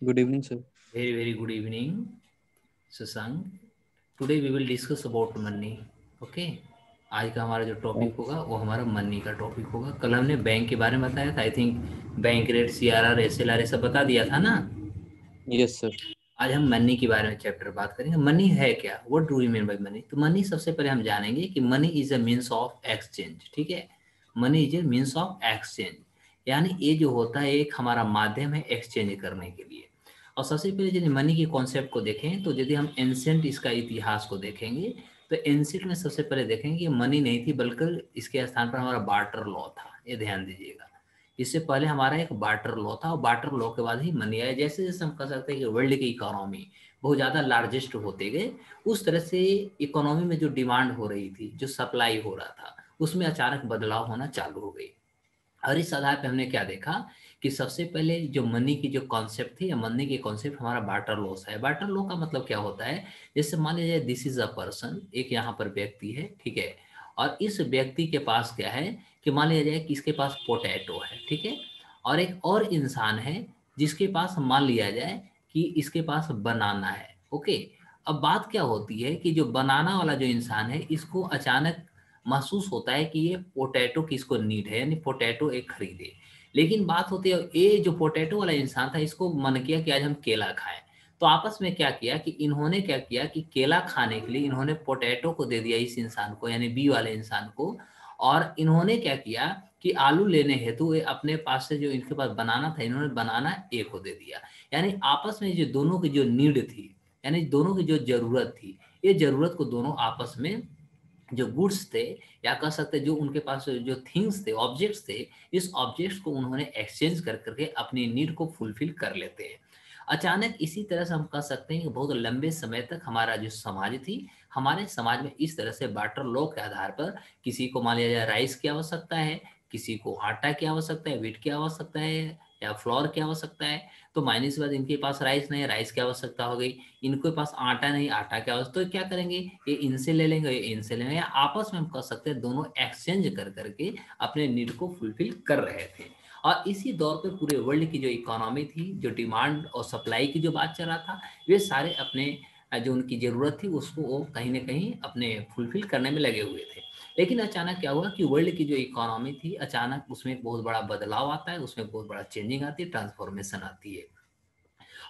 Good evening, sir. Very, very good evening, Susank. Today we will discuss about money. Okay? आज का हमारा जो topic Okay. होगा वो हमारा मनी का टॉपिक होगा। कल हमने बैंक के बारे में बताया था। I think bank rate, CRR, SLR ये सब बता दिया था ना। Yes, sir. आज हम मनी के बारे में चैप्टर बात करेंगे। मनी है क्या? What do you mean by money? तो मनी सबसे पहले हम जानेंगे कि money is a means of exchange. ठीक है, money is a means of exchange, यानी ये जो होता है एक हमारा माध्यम है एक्सचेंज करने के लिए। और सबसे पहले यदि मनी के कॉन्सेप्ट को देखें तो यदि हम एंशिएंट इसका इतिहास को देखेंगे तो एंशिएंट में सबसे पहले देखेंगे कि मनी नहीं थी बल्कि इसके स्थान पर हमारा बार्टर लॉ था। ये ध्यान दीजिएगा, इससे पहले हमारा एक बार्टर लॉ था और बार्टर लॉ के बाद ही मनी आया। जैसे जैसे हम कह सकते हैं कि वर्ल्ड की इकोनॉमी बहुत ज़्यादा लार्जेस्ट होते गए, उस तरह से इकोनॉमी में जो डिमांड हो रही थी, जो सप्लाई हो रहा था, उसमें अचानक बदलाव होना चालू हो गई। और इस आधार पे हमने क्या देखा कि सबसे पहले जो मनी की जो कॉन्सेप्ट थी या मनी की कॉन्सेप्ट हमारा बार्टर लॉ है। बार्टर लॉ का मतलब क्या होता है? जैसे मान लीजिए दिस इज अ पर्सन, एक यहाँ पर व्यक्ति है, ठीक है, और इस व्यक्ति के पास क्या है कि मान लिया जाए कि इसके पास पोटैटो है, ठीक है, और एक और इंसान है जिसके पास मान लिया जाए कि इसके पास बनाना है। ओके, अब बात क्या होती है कि जो बनाना वाला जो इंसान है इसको अचानक महसूस होता है कि ये पोटैटो की इसको नीड है, यानी पोटैटो एक खरीदे। लेकिन बात होती है ये जो पोटैटो वाला इंसान था इसको मन किया कि आज हम केला खाएं। तो आपस में क्या किया कि इन्होंने क्या किया कि केला खाने के लिए इन्होंने पोटैटो को दे दिया इस इंसान को, यानी बी वाले इंसान को। और इन्होंने क्या किया कि आलू लेने हेतु ये अपने पास से जो इनके पास बनाना था इन्होंने बनाना ए को दे दिया। यानी आपस में जो दोनों की जो नीड थी, यानी दोनों की जो जरूरत थी, ये जरूरत को दोनों आपस में जो गुड्स थे या कह सकते जो उनके पास जो थिंग्स थे, ऑब्जेक्ट्स थे, इस ऑब्जेक्ट्स को उन्होंने एक्सचेंज कर करके अपनी नीड को फुलफिल कर लेते हैं अचानक। इसी तरह से हम कह सकते हैं कि बहुत लंबे समय तक हमारा जो समाज थी, हमारे समाज में इस तरह से बार्टर लॉ के आधार पर किसी को मान लिया जाए राइस की आवश्यकता है, किसी को आटा की आवश्यकता है, व्हीट की आवश्यकता है या फ्लोर की आवश्यकता है। तो माइनस के बाद इनके पास राइस नहीं है, राइस की आवश्यकता हो गई। इनके पास आटा नहीं, आटा की आवश्यकता, तो क्या करेंगे, ये इनसे ले लेंगे, ये इनसे ले लेंगे, या आपस में हम कह सकते हैं दोनों एक्सचेंज कर करके अपने नीड को फुलफिल कर रहे थे। और इसी दौर पे पूरे वर्ल्ड की जो इकोनॉमी थी, जो डिमांड और सप्लाई की जो बात चल रहा था, वे सारे अपने जो उनकी ज़रूरत थी उसको वो कहीं ना कहीं अपने फुलफिल करने में लगे हुए थे। लेकिन अचानक क्या हुआ कि वर्ल्ड की जो इकोनॉमी थी अचानक उसमें एक बहुत बड़ा बदलाव आता है, उसमें बहुत बड़ा चेंजिंग आती है, ट्रांसफॉर्मेशन आती है।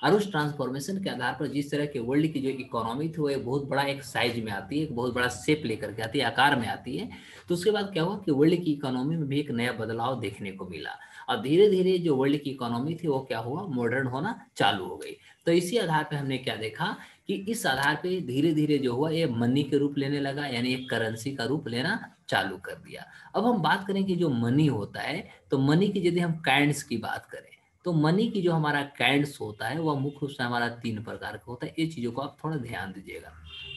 और उस ट्रांसफॉर्मेशन के आधार पर जिस तरह के वर्ल्ड की जो इकोनॉमी थी वो एक बहुत बड़ा एक साइज में आती है, एक बहुत बड़ा शेप लेकर के आती है, आकार में आती है। तो उसके बाद क्या हुआ कि वर्ल्ड की इकोनॉमी में भी एक नया बदलाव देखने को मिला और धीरे धीरे जो वर्ल्ड की इकोनॉमी थी वो क्या हुआ, मॉडर्न होना चालू हो गई। तो इसी आधार पर हमने क्या देखा कि इस आधार पे धीरे धीरे जो हुआ ये मनी के रूप लेने लगा, यानी एक करेंसी का रूप लेना चालू कर दिया। अब हम बात करें कि जो मनी होता है, तो मनी की यदि हम काइंड्स की बात करें तो मनी की जो हमारा काइंड्स होता है वह मुख्य रूप से हमारा 3 प्रकार का होता है। ये चीज़ों को आप थोड़ा ध्यान दीजिएगा।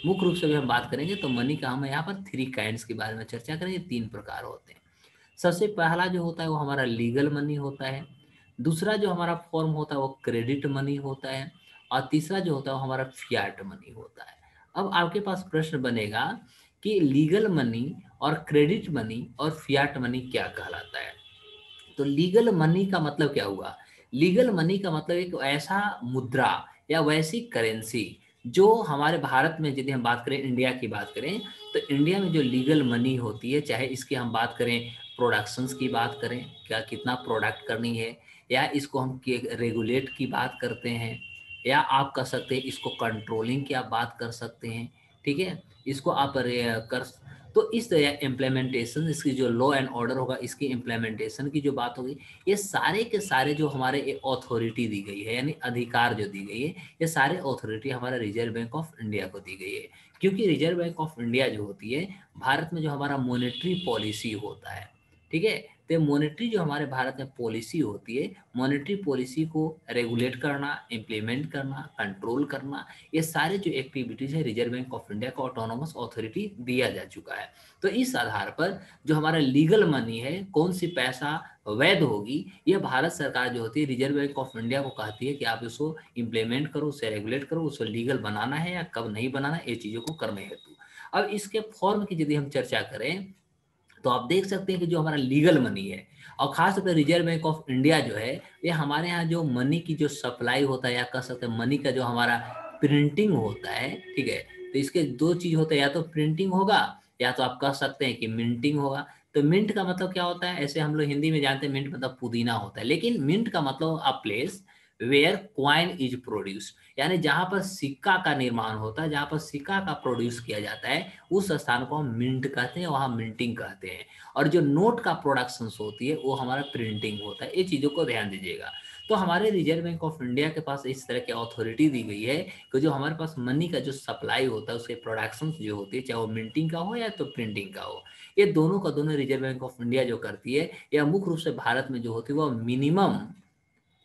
मुख्य रूप से भी हम बात करेंगे तो मनी का हम यहाँ पर 3 काइंड्स के बारे में चर्चा करेंगे। 3 प्रकार होते हैं। सबसे पहला जो होता है वो हमारा लीगल मनी होता है। दूसरा जो हमारा फॉर्म होता है वो क्रेडिट मनी होता है। और तीसरा जो होता है वो हमारा फियाट मनी होता है। अब आपके पास प्रश्न बनेगा कि लीगल मनी और क्रेडिट मनी और फियाट मनी क्या कहलाता है। तो लीगल मनी का मतलब क्या हुआ? लीगल मनी का मतलब एक ऐसा मुद्रा या वैसी करेंसी जो हमारे भारत में, यदि हम बात करें इंडिया की बात करें, तो इंडिया में जो लीगल मनी होती है, चाहे इसकी हम बात करें प्रोडक्शंस की बात करें, क्या कितना प्रोडक्ट करनी है, या इसको हम रेगुलेट की बात करते हैं, या आप कर सकते हैं इसको कंट्रोलिंग की आप बात कर सकते हैं, ठीक है, इसको आप कर। तो इस तरह इम्प्लीमेंटेशन, इसकी जो लॉ एंड ऑर्डर होगा, इसकी इम्प्लीमेंटेशन की जो बात होगी, ये सारे के सारे जो हमारे अथॉरिटी दी गई है, यानी अधिकार जो दी गई है, ये सारे अथॉरिटी हमारा रिजर्व बैंक ऑफ इंडिया को दी गई है। क्योंकि रिजर्व बैंक ऑफ इंडिया जो होती है, भारत में जो हमारा मॉनेटरी पॉलिसी होता है, ठीक है, तो मॉनेटरी जो हमारे भारत में पॉलिसी होती है, मॉनेटरी पॉलिसी को रेगुलेट करना, इम्प्लीमेंट करना, कंट्रोल करना, ये सारे जो एक्टिविटीज़ है रिजर्व बैंक ऑफ इंडिया को ऑटोनोमस अथॉरिटी दिया जा चुका है। तो इस आधार पर जो हमारा लीगल मनी है, कौन सी पैसा वैध होगी, ये भारत सरकार जो होती है रिजर्व बैंक ऑफ इंडिया को कहती है कि आप इसको इम्प्लीमेंट करो, उसे रेगुलेट करो, उसे लीगल बनाना है या कब नहीं बनाना, ये चीज़ों को करने हेतु। अब इसके फॉर्म की यदि हम चर्चा करें तो आप देख सकते हैं कि जो हमारा लीगल मनी है और खास तौर पर रिजर्व बैंक ऑफ इंडिया जो है, ये हमारे यहाँ जो मनी की जो सप्लाई होता है या कह सकते हैं मनी का जो हमारा प्रिंटिंग होता है, ठीक है, तो इसके दो चीज होते हैं, या तो प्रिंटिंग होगा या तो आप कह सकते हैं कि मिंटिंग होगा। तो मिंट का मतलब क्या होता है, ऐसे हम लोग हिंदी में जानते हैं मिंट मतलब पुदीना होता है, लेकिन मिंट का मतलब a place where coin is produce, यानी जहां पर सिक्का का निर्माण होता है, जहां पर सिक्का का प्रोड्यूस किया जाता है, उस स्थान को हम मिंट कहते हैं, वहां मिंटिंग कहते हैं। और जो नोट का प्रोडक्शन होती है वो हमारा प्रिंटिंग होता है। ये चीज़ों को ध्यान दीजिएगा। तो हमारे रिजर्व बैंक ऑफ इंडिया के पास इस तरह की अथॉरिटी दी गई है कि जो हमारे पास मनी का जो सप्लाई होता है उसके प्रोडक्शन जो होती है, चाहे वो मिंटिंग का हो या तो प्रिंटिंग का हो, ये दोनों का दोनों रिजर्व बैंक ऑफ इंडिया जो करती है, या मुख्य रूप से भारत में जो होती है वो मिनिमम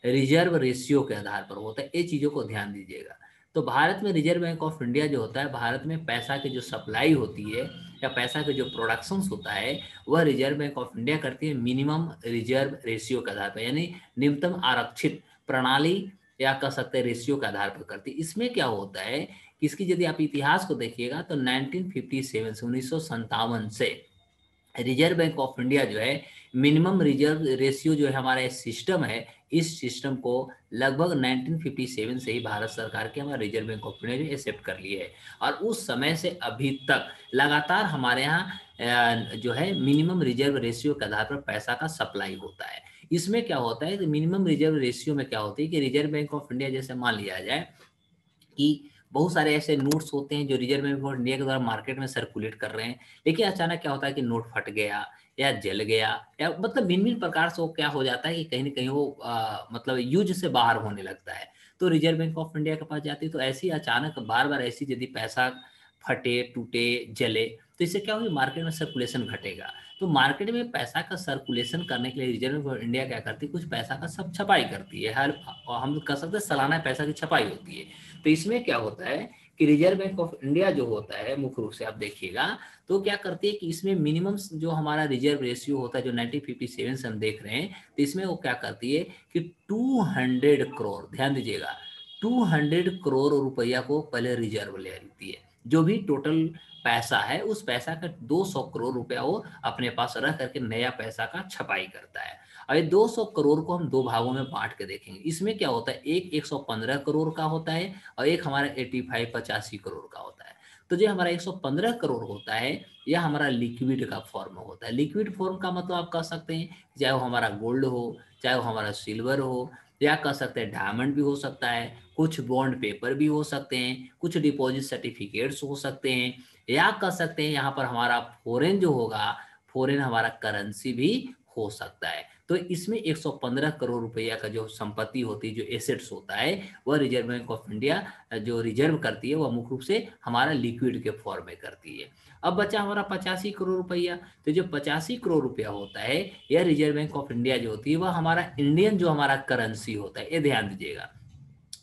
रिजर्व रेशियो के आधार पर होता है। ये चीज़ों को ध्यान दीजिएगा। तो भारत में रिजर्व बैंक ऑफ इंडिया जो होता है, भारत में पैसा की जो सप्लाई होती है या पैसा का जो प्रोडक्शन होता है, वह रिजर्व बैंक ऑफ इंडिया करती है मिनिमम रिजर्व रेशियो के आधार पर, यानी न्यूनतम आरक्षित प्रणाली या कह सकते हैं रेशियो के आधार पर करती है। इसमें क्या होता है कि इसकी यदि आप इतिहास को देखिएगा तो 1957 से 1957 से रिजर्व बैंक ऑफ इंडिया जो है मिनिमम रिजर्व रेशियो जो है हमारा सिस्टम है, इस सिस्टम को लगभग 1957 से ही भारत सरकार के हमारे रिजर्व बैंक ऑफ इंडिया ने एक्सेप्ट कर लिए है। और उस समय से अभी तक लगातार हमारे यहाँ जो है मिनिमम रिजर्व रेशियो के आधार पर पैसा का सप्लाई होता है। इसमें क्या होता है कि मिनिमम रिजर्व रेशियो में क्या होती है कि रिजर्व बैंक ऑफ इंडिया जैसे मान लिया जाए कि बहुत सारे ऐसे नोट्स होते हैं जो रिजर्व बैंक ऑफ इंडिया के द्वारा मार्केट में सर्कुलेट कर रहे हैं, लेकिन अचानक क्या होता है कि नोट फट गया या जल गया, या मतलब भिन्न भिन्न प्रकार से वो क्या हो जाता है कि कहीं ना कहीं वो मतलब यूज से बाहर होने लगता है। तो रिजर्व बैंक ऑफ इंडिया के पास जाती है, तो ऐसी अचानक बार बार ऐसी यदि पैसा फटे टूटे जले तो इससे क्या होगी, मार्केट में सर्कुलेशन घटेगा। तो मार्केट में पैसा का सर्कुलेशन करने के लिए रिजर्व बैंक ऑफ इंडिया क्या करती है, कुछ पैसा का सब छपाई करती है, हर हम कह सकते हैं सालाना पैसा की छपाई होती है। तो इसमें क्या होता है कि रिजर्व बैंक ऑफ इंडिया जो होता है मुख्य रूप से आप देखिएगा तो क्या करती है कि इसमें मिनिमम जो हमारा रिजर्व रेशियो होता है जो 1957 से हम देख रहे हैं, तो इसमें वो क्या करती है कि 200 करोड़, ध्यान दीजिएगा, 200 करोड़ रुपया को पहले रिजर्व ले लेती है। जो भी टोटल पैसा है उस पैसा का 200 करोड़ रुपया वो अपने पास रख करके नया पैसा का छपाई करता है। और ये 200 करोड़ को हम दो भागों में बांट के देखेंगे। इसमें क्या होता है, एक 115 करोड़ का होता है और एक हमारा 85 करोड़ का होता है। तो जो हमारा 115 करोड़ होता है यह हमारा लिक्विड का फॉर्म होता है। लिक्विड फॉर्म का मतलब आप कह सकते हैं चाहे वो हमारा गोल्ड हो, चाहे वो हमारा सिल्वर हो, या कह सकते हैं डायमंड भी हो सकता है, कुछ बॉन्ड पेपर भी हो सकते हैं, कुछ डिपॉजिट सर्टिफिकेट्स हो सकते हैं, या कह सकते हैं यहाँ पर हमारा फॉरेन जो होगा, फॉरेन हमारा करेंसी भी हो सकता है। तो इसमें 115 करोड़ रुपया का जो संपत्ति होती है, जो एसेट्स होता है, वह रिजर्व बैंक ऑफ इंडिया जो रिजर्व करती है वह मुख्य रूप से हमारा लिक्विड के फॉर्म में करती है। अब बचा हमारा 85 करोड़ रुपया। तो जो 85 करोड़ रुपया होता है यह रिजर्व बैंक ऑफ इंडिया जो होती है वह हमारा इंडियन जो हमारा करेंसी होता है, ये ध्यान दीजिएगा।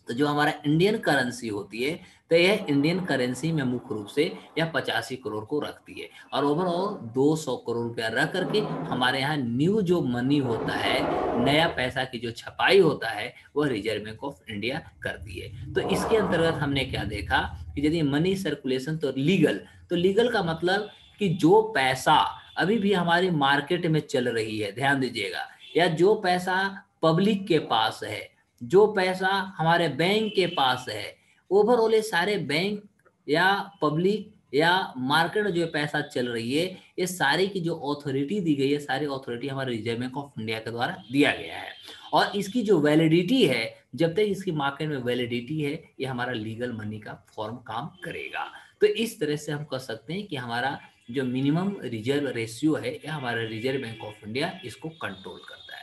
तो जो हमारा इंडियन करेंसी होती है तो यह इंडियन करेंसी में मुख्य रूप से यह 85 करोड़ को रखती है, और ओवरऑल 200 करोड़ रुपया रख करके हमारे यहाँ न्यू जो मनी होता है, नया पैसा की जो छपाई होता है, वह रिजर्व बैंक ऑफ इंडिया करती है। तो इसके अंतर्गत हमने क्या देखा कि यदि मनी सर्कुलेशन तो लीगल, तो लीगल का मतलब कि जो पैसा अभी भी हमारी मार्केट में चल रही है, ध्यान दीजिएगा, या जो पैसा पब्लिक के पास है, जो पैसा हमारे बैंक के पास है, ओवरऑल ये सारे बैंक या पब्लिक या मार्केट जो पैसा चल रही है, ये सारी की जो अथॉरिटी दी गई है, सारी अथॉरिटी हमारे रिजर्व बैंक ऑफ इंडिया के द्वारा दिया गया है। और इसकी जो वैलिडिटी है, जब तक इसकी मार्केट में वैलिडिटी है, ये हमारा लीगल मनी का फॉर्म काम करेगा। तो इस तरह से हम कह सकते हैं कि हमारा जो मिनिमम रिजर्व रेशियो है, यह हमारा रिजर्व बैंक ऑफ इंडिया इसको कंट्रोल करता है।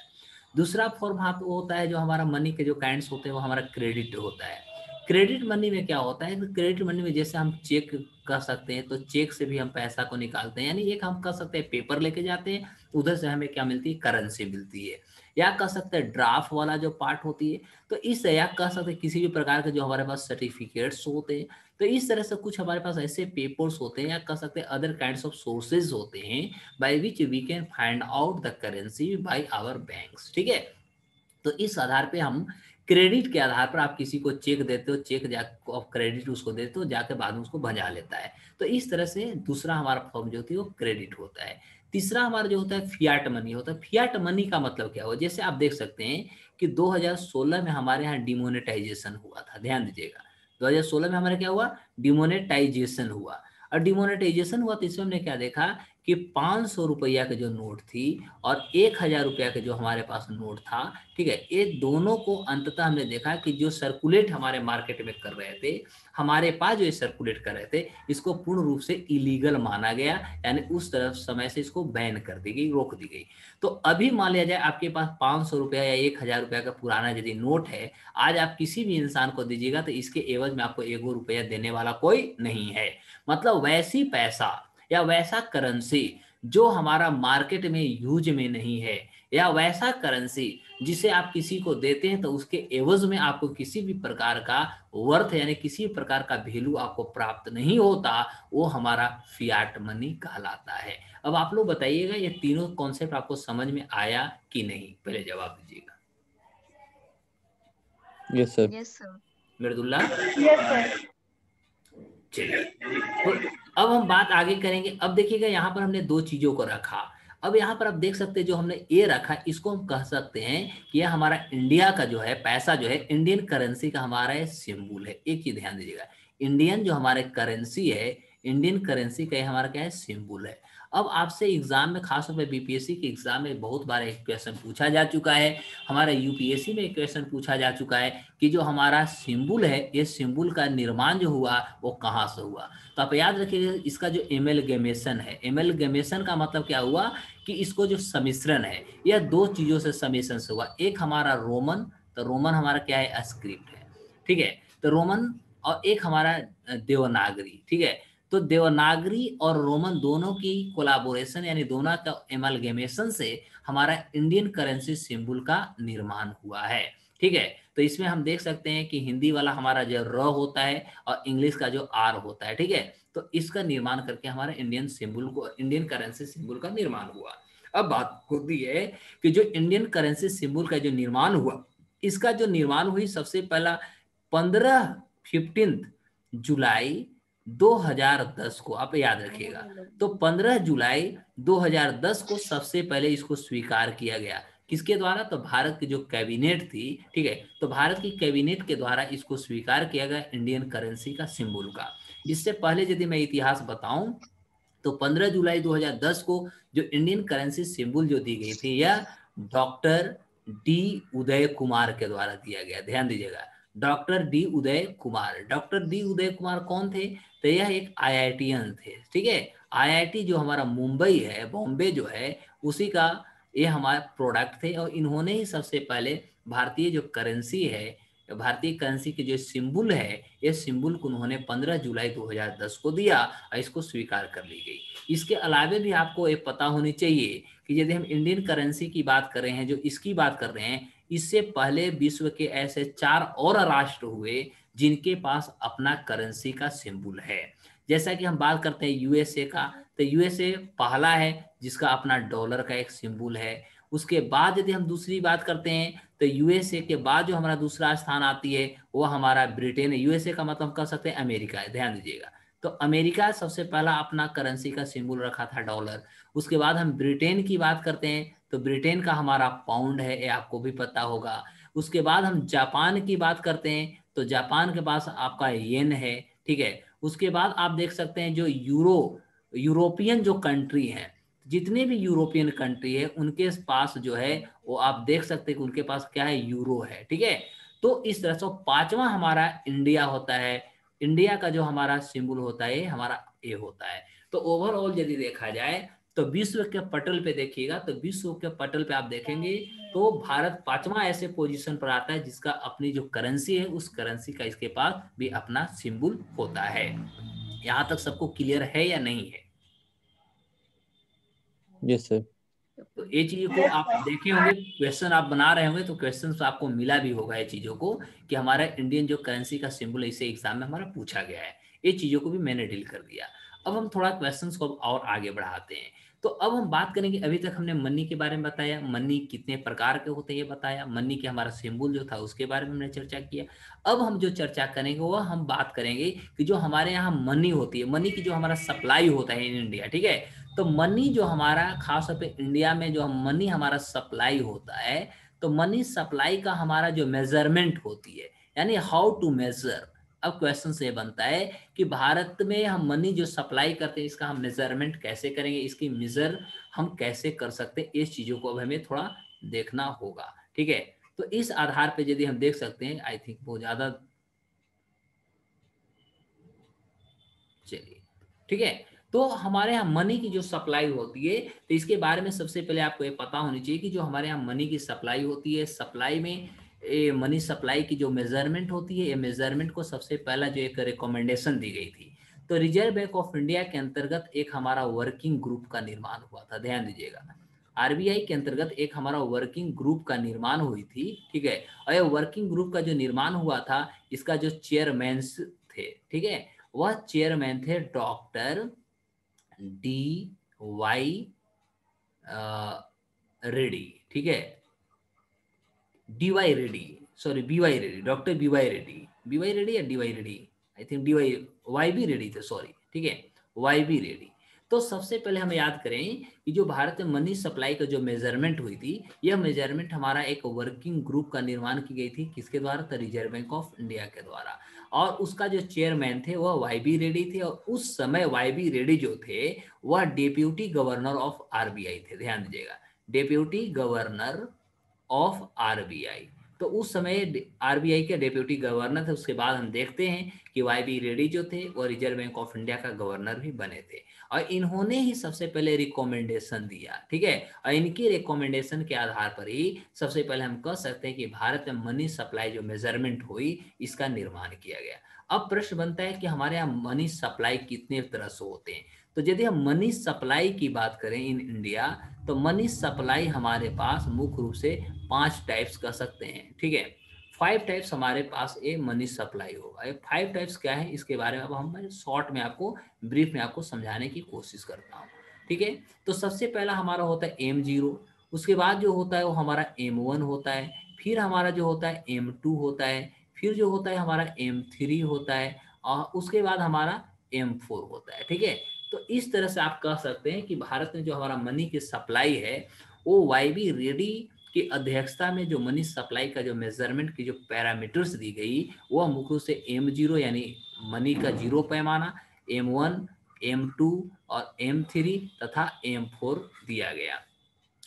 दूसरा फॉर्म वो होता है जो हमारा मनी के जो काइंड्स होते हैं, वो हमारा क्रेडिट होता है। क्रेडिट मनी में क्या होता है, क्रेडिट मनी में जैसे हम चेक कर सकते हैं, तो चेक से भी हम पैसा को निकालते हैं, यानी एक हम कर सकते हैं पेपर लेके जाते हैं, उधर से हमें क्या मिलती है, करेंसी मिलती है। या कह सकते हैं ड्राफ्ट वाला जो पार्ट होती है, तो इस या कह सकते हैं किसी भी प्रकार के जो हमारे पास सर्टिफिकेट्स होते हैं, तो इस तरह से कुछ हमारे पास ऐसे पेपर्स होते हैं, या कह सकते हैं अदर काइंड्स ऑफ सोर्सेज होते हैं by which we can find out the currency by our banks, ठीक है। तो इस आधार पे हम क्रेडिट के आधार पर आप किसी को चेक देते हो, चेक जा ऑफ क्रेडिट उसको देते हो, जाके बाद में उसको भजा लेता है। तो इस तरह से दूसरा हमारा फॉर्म जो होती है वो क्रेडिट होता है। तीसरा हमारा जो होता है फियाट मनी होता है। फियाट मनी का मतलब क्या हुआ, जैसे आप देख सकते हैं कि 2016 में हमारे यहाँ डिमोनेटाइजेशन हुआ था, ध्यान दीजिएगा 2016 में हमारे क्या हुआ, डिमोनेटाइजेशन हुआ। और डिमोनेटाइजेशन हुआ तो इसमें हमने क्या देखा कि 500 रुपया के जो नोट थी और 1000 रुपया के जो हमारे पास नोट था, ठीक है, ये दोनों को अंततः हमने देखा कि जो सर्कुलेट हमारे मार्केट में कर रहे थे, हमारे पास जो सर्कुलेट कर रहे थे, इसको पूर्ण रूप से इलीगल माना गया, यानी उस तरफ समय से इसको बैन कर दी गई, रोक दी गई। तो अभी मान लिया जाए आपके पास 500 रुपया या 1000 रुपया का पुराना यदि नोट है, आज आप किसी भी इंसान को दीजिएगा तो इसके एवज में आपको 1 रुपया देने वाला कोई नहीं है। मतलब वैसी पैसा या वैसा करेंसी जो हमारा मार्केट में यूज में नहीं है, या वैसा करेंसी जिसे आप किसी को देते हैं तो उसके एवज में आपको किसी भी प्रकार का वर्थ यानी किसी प्रकार का वैल्यू आपको प्राप्त नहीं होता, वो हमारा फियाट मनी कहलाता है। अब आप लोग बताइएगा ये तीनों कॉन्सेप्ट आपको समझ में आया कि नहीं, पहले जवाब दीजिएगा। Yes sir. Yes sir. Mridula, yes sir. चलिए तो अब हम बात आगे करेंगे। अब देखिएगा यहाँ पर हमने दो चीजों को रखा। अब यहाँ पर आप देख सकते हैं जो हमने ए रखा, इसको हम कह सकते हैं कि यह हमारा इंडिया का जो है पैसा जो है, इंडियन करेंसी का हमारा सिंबल है। एक चीज ध्यान दीजिएगा, इंडियन जो हमारे करेंसी है, इंडियन करेंसी का हमारा क्या है, सिंबल है। अब आपसे एग्जाम में, खासतौर पर बीपीएससी के एग्जाम में बहुत बार एक क्वेश्चन पूछा जा चुका है, हमारा यूपीएससी में एक क्वेश्चन पूछा जा चुका है कि जो हमारा सिंबल है, ये सिंबल का निर्माण जो हुआ वो कहाँ से हुआ। तो आप याद रखिए इसका जो एमलगमेशन है, एमलगमेशन का मतलब क्या हुआ कि इसको जो सम्मिश्रण है, यह दो चीजों से सम्मिश्रण से हुआ। एक हमारा रोमन, तो रोमन हमारा क्या है, स्क्रिप्ट है, ठीक है, तो रोमन, और एक हमारा देवनागरी, ठीक है। तो देवनागरी और रोमन दोनों की कोलाबोरेशन यानी दोनों का एमलगमेशन से हमारा इंडियन करेंसी सिंबल का निर्माण हुआ है, ठीक है। तो इसमें हम देख सकते हैं कि हिंदी वाला हमारा जो र होता है और इंग्लिश का जो आर होता है, ठीक है। तो इसका निर्माण करके हमारे इंडियन सिंबल को, इंडियन करेंसी सिंबल का निर्माण हुआ। अब बात होती है कि जो इंडियन करेंसी सिंबल का जो निर्माण हुआ, इसका जो निर्माण हुई सबसे पहला 15 जुलाई 2010 को, आप याद रखिएगा। तो 15 जुलाई 2010 को सबसे पहले इसको स्वीकार किया गया, किसके द्वारा, तो भारत की जो कैबिनेट थी, ठीक है, तो भारत की कैबिनेट के द्वारा इसको स्वीकार किया गया इंडियन करेंसी का सिंबल का। इससे पहले यदि मैं इतिहास बताऊं तो 15 जुलाई 2010 को जो इंडियन करेंसी सिंबल जो दी गई थी, यह डॉक्टर डी उदय कुमार के द्वारा दिया गया। ध्यान दीजिएगा, doctor D Uday Kumar. Doctor D Uday Kumar कौन थे, तो यह एक आईआईटीएन थे, ठीक है। आईआईटी जो हमारा मुंबई है, बॉम्बे जो है, उसी का ये हमारे प्रोडक्ट थे, और इन्होंने ही सबसे पहले भारतीय जो करेंसी है, भारतीय करेंसी की जो सिंबल है, ये सिंबल को उन्होंने 15 जुलाई 2010 को दिया और इसको स्वीकार कर ली गई। इसके अलावे भी आपको ये पता होनी चाहिए कि यदि हम इंडियन करेंसी की बात कर रहे हैं, जो इसकी बात कर रहे हैं, इससे पहले विश्व के ऐसे 4 और राष्ट्र हुए जिनके पास अपना करेंसी का सिंबल है। जैसा कि हम बात करते हैं यूएसए का, तो यूएसए पहला है जिसका अपना डॉलर का एक सिंबल है। उसके बाद यदि हम दूसरी बात करते हैं तो यूएसए के बाद जो हमारा दूसरा स्थान आती है वो हमारा ब्रिटेन है। यूएसए का मतलब हम कह सकते हैं अमेरिका है, ध्यान दीजिएगा। तो अमेरिका सबसे पहला अपना करेंसी का सिंबल रखा था डॉलर। उसके बाद हम ब्रिटेन की बात करते हैं तो ब्रिटेन का हमारा पाउंड है, ये आपको भी पता होगा। उसके बाद हम जापान की बात करते हैं तो जापान के पास आपका येन है, ठीक है। उसके बाद आप देख सकते हैं जो यूरोपियन जो कंट्री है, जितने भी यूरोपियन कंट्री है उनके पास जो है वो आप देख सकते हैं कि उनके पास क्या है, यूरो है, ठीक है। तो इस तरह से पांचवा हमारा इंडिया होता है। इंडिया का जो हमारा सिंबल होता है हमारा ए होता है। तो ओवरऑल यदि देखा जाए तो विश्व के पटल पे देखिएगा, तो विश्व के पटल पे आप देखेंगे तो भारत पांचवा ऐसे पोजीशन पर आता है जिसका अपनी जो करेंसी है उस करेंसी का इसके पास भी अपना सिंबल होता है। यहाँ तक सबको क्लियर है या नहीं है? Yes sir. तो ये चीज को आप देखे होंगे, क्वेश्चन आप बना रहे होंगे तो क्वेश्चन तो आपको मिला भी होगा ये चीजों को कि हमारा इंडियन जो करेंसी का सिंबल इसे एग्जाम में हमारा पूछा गया है। ये चीजों को भी मैंने डील कर दिया। अब हम थोड़ा क्वेश्चंस को और आगे बढ़ाते हैं। तो अब हम बात करेंगे, अभी तक हमने मनी के बारे में बताया, मनी कितने प्रकार के होते हैं ये बताया, मनी के हमारा सिंबल जो था उसके बारे में हमने चर्चा किया। अब हम जो चर्चा करेंगे वह हम बात करेंगे कि जो हमारे यहाँ मनी होती है, मनी की जो हमारा सप्लाई होता है इन इंडिया, ठीक है। तो मनी जो हमारा खासतौर पे इंडिया में जो मनी हमारा सप्लाई होता है, तो मनी सप्लाई का हमारा जो मेजरमेंट होती है, यानी हाउ टू मेजर। अब क्वेश्चन से बनता है कि भारत में हम मनी जो सप्लाई करते हैं इसका हम मेजरमेंट कैसे करेंगे, इसकी मेजर हम कैसे कर सकते हैं, इस चीजों को अब हमें थोड़ा देखना होगा, ठीक है। तो इस आधार पे यदि हम देख सकते हैं, आई थिंक बहुत ज्यादा, चलिए ठीक है। तो हमारे यहाँ मनी की जो सप्लाई होती है, तो इसके बारे में सबसे पहले आपको ये पता होनी चाहिए कि जो हमारे यहाँ मनी की सप्लाई होती है, सप्लाई में मनी सप्लाई की जो मेजरमेंट होती है, ये मेजरमेंट को सबसे पहला जो एक रिकमेंडेशन दी गई थी, तो रिजर्व बैंक ऑफ इंडिया के अंतर्गत एक हमारा वर्किंग ग्रुप का निर्माण हुआ था, ध्यान दीजिएगा। आरबीआई के अंतर्गत एक हमारा वर्किंग ग्रुप का निर्माण हुई थी, ठीक है। और ये वर्किंग ग्रुप का जो निर्माण हुआ था, इसका जो चेयरमैन थे, ठीक है, वह चेयरमैन थे डॉक्टर डी वाई रेड्डी, ठीक है, D Y Reddy, sorry B Y Reddy, doctor B Y Reddy या D Y Reddy, I think D Y, Y B Reddy थे, सॉरी, ठीक है, वाई बी रेड्डी। तो सबसे पहले हम याद करें कि जो भारत में मनी सप्लाई का जो मेजरमेंट हुई थी, यह मेजरमेंट हमारा एक वर्किंग ग्रुप का निर्माण की गई थी, किसके द्वारा, तो रिजर्व बैंक ऑफ इंडिया के द्वारा। और उसका जो चेयरमैन थे वह वाई बी रेड्डी थे, और उस समय वाई बी रेड्डी जो थे वह डेप्यूटी गवर्नर ऑफ आरबीआई थे, ध्यान दीजिएगा, डेप्यूटी गवर्नर ऑफ आरबीआई। तो उस समय आरबीआई के डेप्यूटी गवर्नर थे। उसके बाद हम देखते हैं कि वाई बी रेड्डी जो थे वो रिजर्व बैंक ऑफ इंडिया का गवर्नर भी बने थे, और इन्होंने ही सबसे पहले रिकमेंडेशन दिया, ठीक है। और इनकी रिकमेंडेशन के आधार पर ही सबसे पहले हम कह सकते हैं कि भारत में मनी सप्लाई जो मेजरमेंट हुई, इसका निर्माण किया गया। अब प्रश्न बनता है कि हमारे यहाँ मनी सप्लाई कितने तरह से होते हैं। तो यदि हम मनी सप्लाई की बात करें इन इंडिया, तो मनी सप्लाई हमारे पास मुख्य रूप से 5 टाइप्स कर सकते हैं, ठीक है। 5 टाइप्स हमारे पास ये मनी सप्लाई होगा। ये 5 टाइप्स क्या है, इसके बारे में अब हम शॉर्ट में आपको, ब्रीफ में आपको समझाने की कोशिश करता हूँ, ठीक है। तो सबसे पहला हमारा होता है M0, उसके बाद जो होता है वो हमारा M1 होता है, फिर हमारा जो होता है M2 होता है, फिर जो होता है हमारा M3 होता है, और उसके बाद हमारा M4 होता है, ठीक है। तो इस तरह से आप कह सकते हैं कि भारत में जो हमारा मनी की सप्लाई है, वो वाई बी रेड्डी की अध्यक्षता में जो मनी सप्लाई का जो मेजरमेंट की जो पैरामीटर्स दी गई, वह मुख्य रूप से M0 यानी मनी का जीरो पैमाना, M1, M2 और M3 तथा M4 दिया गया।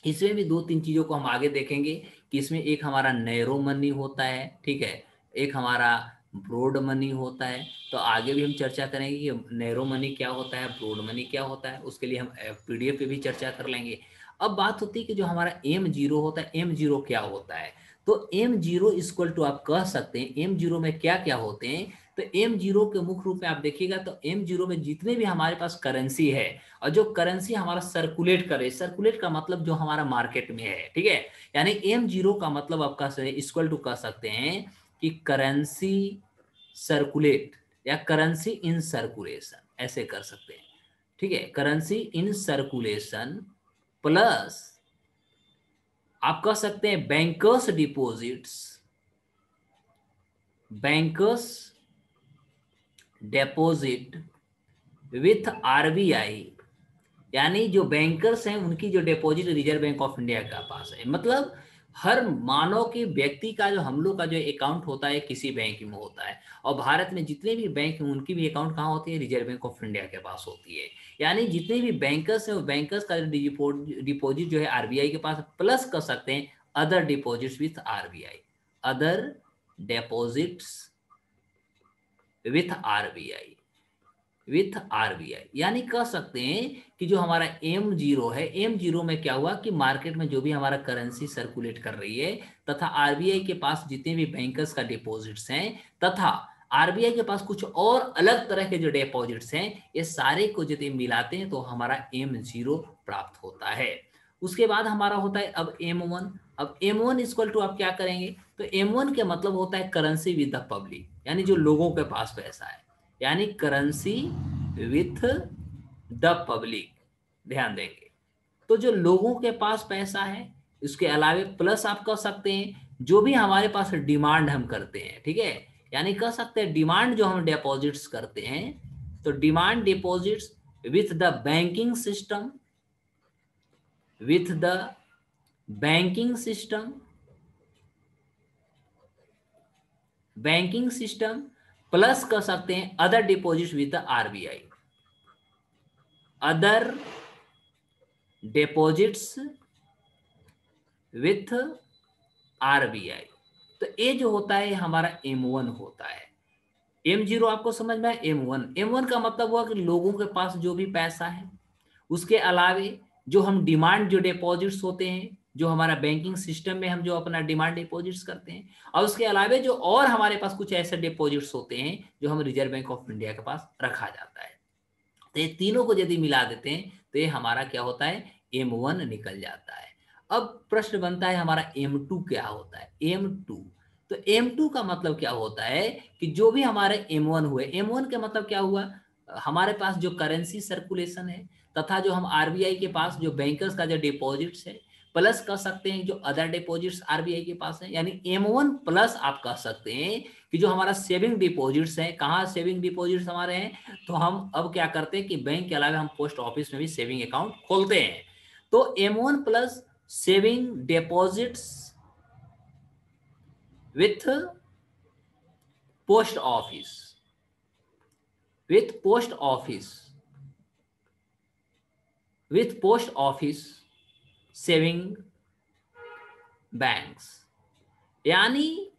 इसमें भी 2-3 चीजों को हम आगे देखेंगे कि इसमें एक हमारा नैरो मनी होता है, ठीक है, एक हमारा ब्रॉड मनी होता है। तो आगे भी हम चर्चा करेंगे कि नैरो मनी क्या होता है, ब्रॉड मनी क्या होता है, उसके लिए हम पीडीएफ पे भी चर्चा कर लेंगे। अब बात होती है कि जो हमारा M0 होता है, M0 क्या होता है। तो M0 इक्वल टू आप कह सकते हैं M0 में क्या क्या होते हैं। तो M0 के मुख्य रूप में आप देखिएगा तो M0 में जितने भी हमारे पास करेंसी है, और जो करेंसी हमारा सर्कुलेट करे, सर्कुलेट का मतलब जो हमारा मार्केट में है, ठीक है, यानी M0 का मतलब आपका इक्वल टू कह सकते हैं कि करेंसी सर्कुलेट या करेंसी इन सर्कुलेशन, ऐसे कर सकते हैं, ठीक है, करेंसी इन सर्कुलेशन प्लस आप कह सकते हैं bankers deposits, bankers deposit with RBI, यानी जो बैंकर्स हैं उनकी जो deposit reserve bank of India के पास है। मतलब हर मानव के व्यक्ति का जो हम लोग का जो अकाउंट होता है किसी बैंक में होता है, और भारत में जितने भी बैंक हैं उनकी भी अकाउंट कहाँ होती है, रिजर्व बैंक ऑफ इंडिया के पास होती है। यानी जितने भी बैंकर्स हैं, बैंकर्स का डिपॉजिट जो है आरबीआई के पास, प्लस कर सकते हैं other deposits with RBI, other deposits with RBI, with RBI, यानी कह सकते हैं कि जो हमारा M0 है, M0 में क्या हुआ कि मार्केट में जो भी हमारा करेंसी सर्कुलेट कर रही है, तथा आरबीआई के पास जितने भी बैंकर्स का डिपॉजिट्स हैं, तथा आरबीआई के पास कुछ और अलग तरह के जो डिपॉजिट्स हैं, ये सारे को यदि मिलाते हैं तो हमारा M0 प्राप्त होता है। उसके बाद हमारा होता है अब M1। अब M1 इक्वल टू आप क्या करेंगे, तो M1 के मतलब होता है करेंसी विद द पब्लिक, यानी जो लोगों के पास पैसा है, यानी करेंसी विथ द पब्लिक, ध्यान देंगे, तो जो लोगों के पास पैसा है उसके अलावे प्लस आप कह सकते हैं जो भी हमारे पास डिमांड हम करते हैं, ठीक है, यानी कह सकते हैं डिमांड जो हम डिपॉजिट्स करते हैं, तो demand deposits with the banking system, with the banking system, banking system plus कर सकते हैं other deposits with the RBI, other deposits with RBI. तो ये जो होता है हमारा M1 होता है। M0 आपको समझ में आया? M1 का मतलब हुआ कि लोगों के पास जो भी पैसा है, उसके अलावे जो हम डिमांड जो डिपॉजिट्स होते हैं, जो हमारा बैंकिंग सिस्टम में हम जो अपना डिमांड डिपॉजिट्स करते हैं, और उसके अलावे जो और हमारे पास कुछ ऐसे डिपॉजिट्स होते हैं जो हम रिजर्व बैंक ऑफ इंडिया के पास रखा जाता है। तो ये तीनों को यदि मिला देते हैं तो ये हमारा क्या होता है, M1 निकल जाता है। अब प्रश्न बनता है हमारा M2 क्या होता है? M2, तो M2 का मतलब क्या होता है कि जो भी हमारे M1 हुए, M1 का मतलब क्या हुआ, हमारे पास जो करेंसी सर्कुलेशन है तथा जो हम आरबीआई के पास जो बैंकर्स का जो डिपॉजिट्स है, प्लस कह सकते हैं जो अदर डिपॉजिट्स आरबीआई के पास है, यानी M1 प्लस आप कह सकते हैं कि जो हमारा सेविंग डिपॉजिट्स है, कहाँ सेविंग डिपॉजिट्स हमारे हैं, तो हम अब क्या करते हैं कि बैंक के अलावा हम पोस्ट ऑफिस में भी सेविंग अकाउंट खोलते हैं। तो M1 plus saving deposits with post office, with post office, with post office saving banks. यानी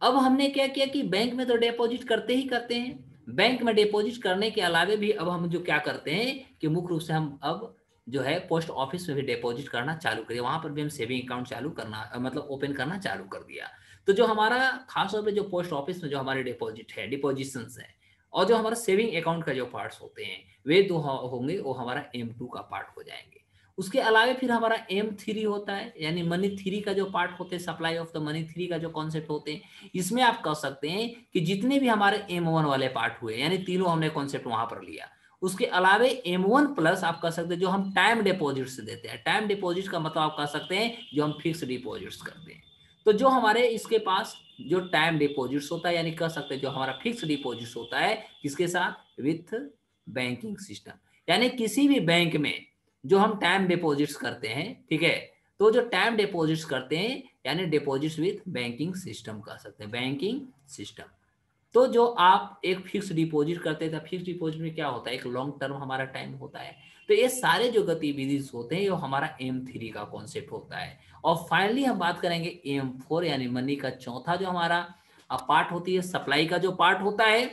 अब हमने क्या किया कि बैंक में तो डिपॉजिट करते ही करते हैं, बैंक में डिपॉजिट करने के अलावे भी अब हम जो क्या करते हैं कि मुख्य रूप से हम अब जो है पोस्ट ऑफिस में भी डिपॉजिट करना चालू करिए, वहां पर भी हम सेविंग अकाउंट चालू करना मतलब ओपन करना चालू कर दिया। तो जो हमारा खासतौर पर जो पोस्ट ऑफिस में जो हमारे डिपॉजिट है, डिपॉजिशंस है, और जो हमारा सेविंग अकाउंट का जो पार्ट्स होते हैं वे दो होंगे, वो हमारा M2 का पार्ट हो जाएंगे। उसके अलावा फिर हमारा M3 होता है, यानी मनी थ्री का जो पार्ट होते हैं, supply of the money three का जो कॉन्सेप्ट होते हैं, इसमें आप कह सकते हैं कि जितने भी हमारे M1 वाले पार्ट हुए, यानी तीनों हमने कॉन्सेप्ट वहां पर लिया, उसके अलावे M1 प्लस आप कह सकते हैं जो हम टाइम डिपॉजिट से देते हैं। टाइम डिपॉजिट का मतलब आप कह सकते हैं जो हम फिक्स डिपॉजिट्स करते हैं। तो जो हमारे इसके पास जो टाइम डिपॉजिट्स होता है, यानी कह सकते हैं जो हमारा फिक्स डिपॉजिट्स होता है, किसके साथ, विथ बैंकिंग सिस्टम, यानी किसी भी बैंक में जो हम टाइम डिपॉजिट्स करते हैं, ठीक है, तो जो टाइम डिपॉजिट्स करते हैं यानी डिपॉजिट्स विथ बैंकिंग सिस्टम कह सकते हैं, बैंकिंग सिस्टम। तो जो आप एक फिक्स डिपॉजिट करते थे, फिक्स डिपॉजिट में क्या होता है, एक लॉन्ग टर्म हमारा टाइम होता है। तो ये सारे जो गतिविधि होते हैं ये हमारा M3 का कॉन्सेप्ट होता है। और फाइनली हम बात करेंगे M4 यानी मनी का चौथा जो हमारा पार्ट होती है, सप्लाई का जो पार्ट होता है।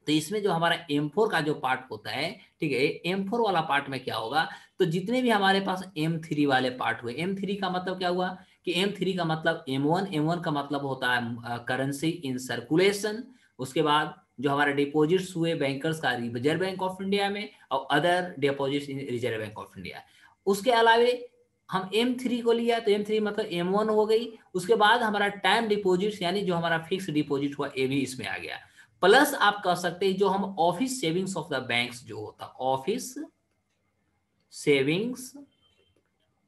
तो इसमें जो हमारा M4 का जो पार्ट होता है, ठीक है, M4 वाला पार्ट में क्या होगा, तो जितने भी हमारे पास M3 वाले पार्ट हुए, M3 का मतलब क्या हुआ कि M3 का मतलब M1 का मतलब होता है करेंसी इन सर्कुलेशन। उसके बाद जो हमारे डिपॉजिट्स हुए बैंकर्स का रिजर्व बैंक ऑफ इंडिया में, और other deposits in reserve bank of India. उसके अलावे हम M3 को लिया तो M3 मतलब M1 हो गई। उसके बाद हमारा टाइम डिपॉजिट्स यानी जो हमारा फिक्स डिपॉजिट हुआ ये भी इसमें आ गया। प्लस आप कह सकते हैं जो हम office savings of the banks जो होता, office savings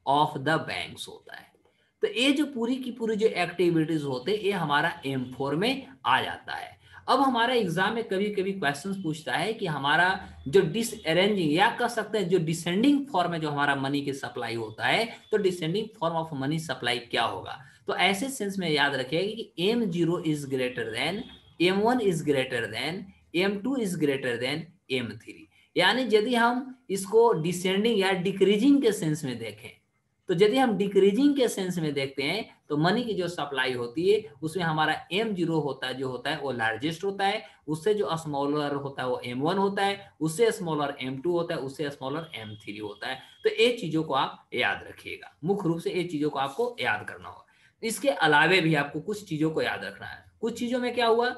of the banks होता है। तो ये जो पूरी की पूरी जो एक्टिविटीज होते हैं ये हमारा M4 में आ जाता है। अब हमारा एग्जाम में कभी कभी क्वेश्चंस पूछता है कि हमारा जो डिसअरेंजिंग या कह सकते हैं जो डिसेंडिंग फॉर्म में जो हमारा मनी की सप्लाई होता है, तो descending form of money supply क्या होगा। तो ऐसे सेंस में याद रखिएगा कि M0 is greater than M1 is greater than M2 is greater than M3। यानी यदि हम इसको डिसेंडिंग या डिक्रीजिंग के सेंस में देखें, तो यदि हम डिक्रीजिंग के सेंस में देखते हैं तो मनी की जो सप्लाई होती है उसमें हमारा M0 होता है जो होता है वो लार्जेस्ट होता है, उससे जो स्मॉलर होता है वो M1 होता है, उससे स्मॉलर M2 होता है, उससे स्मॉलर M3 होता है। तो ये चीजों को आप याद रखिएगा, मुख्य रूप से ये चीजों को आपको याद करना होगा। इसके अलावे भी आपको कुछ चीजों को याद रखना है। कुछ चीजों में क्या हुआ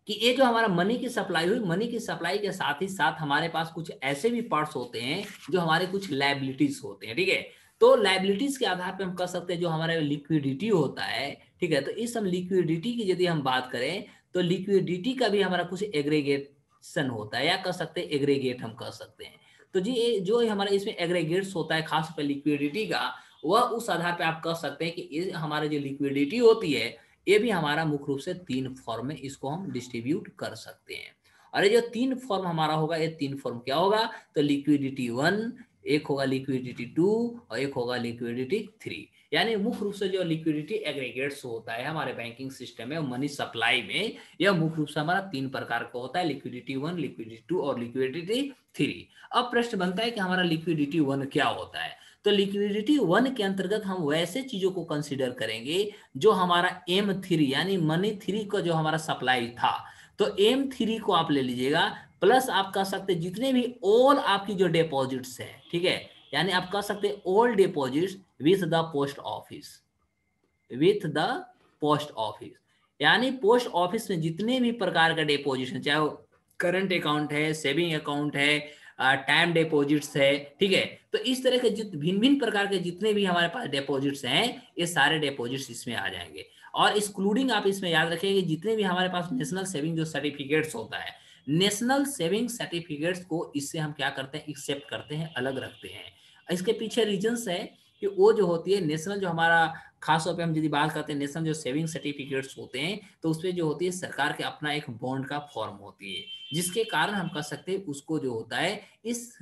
कि ये जो हमारा मनी की सप्लाई हुई, मनी की सप्लाई के साथ ही साथ हमारे पास कुछ ऐसे भी पार्ट्स होते हैं जो हमारे कुछ लायबिलिटीज होते हैं, ठीक है। तो लायबिलिटीज के आधार पे हम कह सकते हैं जो हमारा लिक्विडिटी होता है, ठीक है, तो इस हम लिक्विडिटी की यदि हम बात करें तो लिक्विडिटी का भी हमारा कुछ एग्रीगेशन होता है, या कह सकते हैं एग्रीगेट हम कह सकते हैं। तो जी ये जो हमारे इसमें एग्रीगेट्स होता है खास पर लिक्विडिटी का, वह उस आधार पे आप कह सकते हैं कि ये हमारे जो लिक्विडिटी होती है ये भी हमारा मुख्य रूप से 3 फॉर्म में इसको हम डिस्ट्रीब्यूट कर सकते हैं। और ये जो 3 फॉर्म हमारा होगा, ये 3 फॉर्म क्या होगा, तो लिक्विडिटी 1, एक होगा लिक्विडिटी 2 और एक होगा लिक्विडिटी 3। यानी मुख्य रूप से जो लिक्विडिटी एग्रीगेट्स होता है हमारे बैंकिंग सिस्टम में, मनी सप्लाई में, यह मुख्य रूप से हमारा 3 प्रकार का होता है, लिक्विडिटी 1, लिक्विडिटी 2 और लिक्विडिटी 3। अब प्रश्न बनता है कि हमारा लिक्विडिटी 1 क्या होता है। तो लिक्विडिटी 1 के अंतर्गत हम वैसे चीजों को कंसीडर करेंगे जो हमारा M3 यानी मनी 3 का जो हमारा सप्लाई था, तो M3 को आप ले लीजिएगा, प्लस आप कह सकते जितने भी ऑल आपकी जो डिपॉजिट्स है, ठीक है, यानी आप कह सकते all deposits with the post office, with the post office, यानी पोस्ट ऑफिस में जितने भी प्रकार का डिपॉजिट है, चाहे वो करंट अकाउंट है, सेविंग अकाउंट है, टाइम डिपॉजिट्स है, ठीक है, तो इस तरह के भिन्न भिन्न प्रकार के जितने भी हमारे पास डिपॉजिट्स हैं, ये सारे डिपॉजिट्स इसमें आ जाएंगे। और इंक्लूडिंग आप इसमें याद रखिए जितने भी हमारे पास नेशनल सेविंग जो सर्टिफिकेट्स होता है, नेशनल सेविंग सर्टिफिकेट्स को इससे हम क्या करते हैं, एक्सेप्ट करते हैं, अलग रखते हैं। इसके पीछे रीजंस है कि वो जो होती है नेशनल, जो हमारा खास तौर पे हम यदि बात करते हैं नेशनल जो सेविंग सर्टिफिकेट्स होते हैं, तो उसपे जो होती है सरकार के अपना एक बॉन्ड का फॉर्म होती है, जिसके कारण हम कह सकते हैं उसको जो होता है इस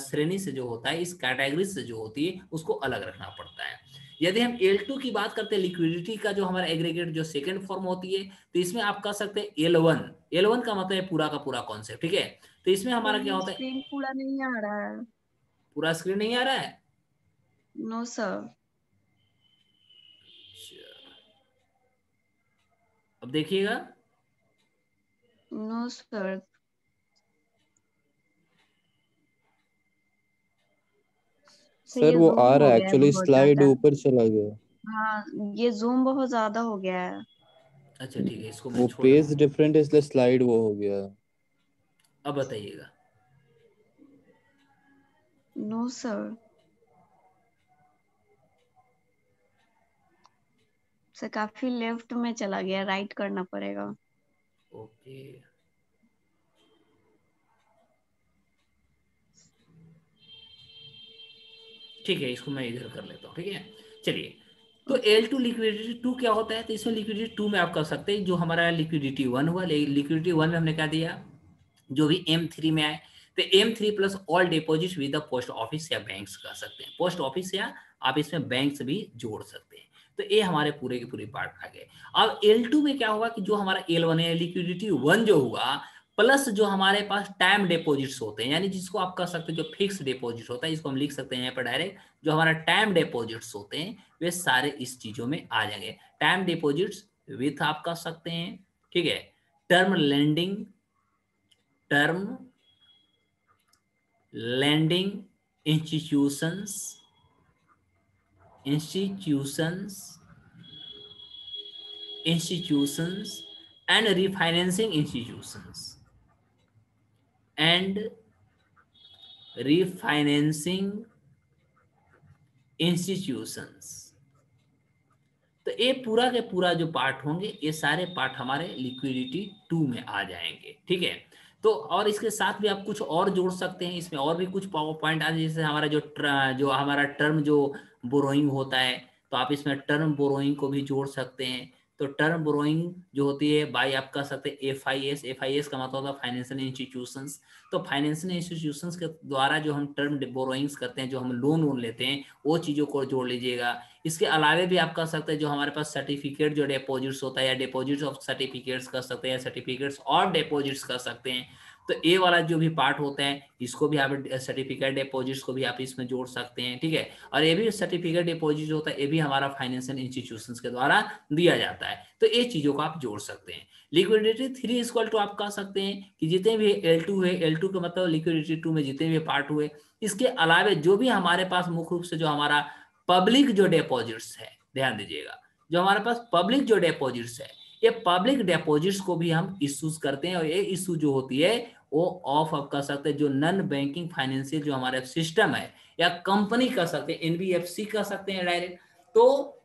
श्रेणी से जो होता है, इस कैटेगरी से जो होती है उसको अलग रखना पड़ता है। यदि हम L2 की बात करते हैं, लिक्विडिटी का जो हमारा एग्रीगेट जो सेकंड फॉर्म होती है, तो इसमें आप कह सकते हैं L1, L1 का मतलब है पूरा का पूरा कॉन्सेप्ट, ठीक है। तो इसमें हमारा क्या होता है, स्क्रीन पूरा नहीं आ रहा है। पूरा स्क्रीन नहीं आ रहा है? No sir. अब देखिएगा। No sir. सर सर ये वो आ जूम रहा हो है, गया है एक्चुअली बहुत स्लाइड ज्यादा। ऊपर चला गया। हाँ, ये जूम बहुत ज्यादा हो गया है। अच्छा ठीक है, इसको मैं वो छोड़ देता पेज हूँ। डिफरेंट है इसलिए स्लाइड वो हो गया। अब बताइएगा। No sir. सर काफी लेफ्ट में चला गया, राइट करना पड़ेगा। ओके, ठीक है, इसको मैं इधर कर लेता हूँ, ठीक है। चलिए, तो L2 लिक्विडिटी 2 क्या होता है, तो इसमें लिक्विडिटी 2 में आप कर सकते हैं जो हमारा लिक्विडिटी 1 हुआ, लिक्विडिटी 1 में हमने क्या दिया, जो भी M3 में आए, तो M3 plus all deposit with the post office या बैंक्स कर सकते हैं, पोस्ट ऑफिस या आप इसमें बैंक्स भी जोड़ सकते हैं। तो ये हमारे पूरे के पूरे पार्ट आ गए। अब L2 में क्या होगा कि जो हमारा L1 है, लिक्विडिटी 1 जो हुआ, प्लस जो हमारे पास टाइम डिपॉजिट्स होते हैं, यानी जिसको आप कह सकते हैं जो फिक्स डिपॉजिट होता है, इसको हम लिख सकते हैं यहाँ पर डायरेक्ट, जो हमारा टाइम डिपॉजिट्स होते हैं वे सारे इस चीजों में आ जाएंगे। टाइम डिपॉजिट्स विथ आप कह सकते हैं, ठीक है। Term lending, term lending institutions, and refinancing institutions, and refinancing institutions। तो ये पूरा के पूरा जो पार्ट होंगे, ये सारे पार्ट हमारे लिक्विडिटी 2 में आ जाएंगे, ठीक है। तो और इसके साथ भी आप कुछ और जोड़ सकते हैं, इसमें और भी कुछ पॉइंट आ, जैसे हमारा जो हमारा टर्म जो बोरोइंग होता है, तो आप इसमें टर्म बोरोइंग को भी जोड़ सकते हैं। तो टर्म बोरोइंग जो होती है बाई आप कह सकते हैं FIS का मतलब होता है फाइनेंशियल इंस्टीट्यूशंस। तो फाइनेंशियल इंस्टीट्यूशंस के द्वारा जो हम टर्म बोरोइंग्स करते हैं, जो हम लोन लेते हैं, वो चीज़ों को जोड़ लीजिएगा। इसके अलावे भी आप कह सकते हैं जो हमारे पास सर्टिफिकेट जो डिपॉजिट्स होता है, या डिपॉजिट्स ऑफ सर्टिफिकेट्स कर सकते हैं, या सर्टिफिकेट्स और डिपॉजिट्स कर सकते हैं। तो ए वाला जो भी पार्ट होता है, इसको भी आप सर्टिफिकेट डिपॉजिट्स को भी आप इसमें जोड़ सकते हैं, ठीक है। और ये भी सर्टिफिकेट डिपॉजिट होता है, ये भी हमारा फाइनेंशियल इंस्टीट्यूशंस के द्वारा दिया जाता है। तो ये चीजों को आप जोड़ सकते हैं। लिक्विडिटी 3 इक्वल टू आप कह सकते हैं कि जितने भी L2 है, L2 का मतलब लिक्विडिटी 2 में जितने भी पार्ट हुए, इसके अलावे जो भी हमारे पास मुख्य रूप से जो हमारा पब्लिक जो डिपॉजिट्स है, ध्यान दीजिएगा, जो हमारे पास पब्लिक जो डिपॉजिट्स है, ये पब्लिक डिपॉजिट्स को भी हम इश्यूज करते हैं। और ये इशू जो होती है वो ऑफ आप कर सकते हैं, जो नॉन बैंकिंग फाइनेंशियल जो हमारा सिस्टम है, या कंपनी कर सकते हैं, NBFC कर सकते हैं डायरेक्ट। तो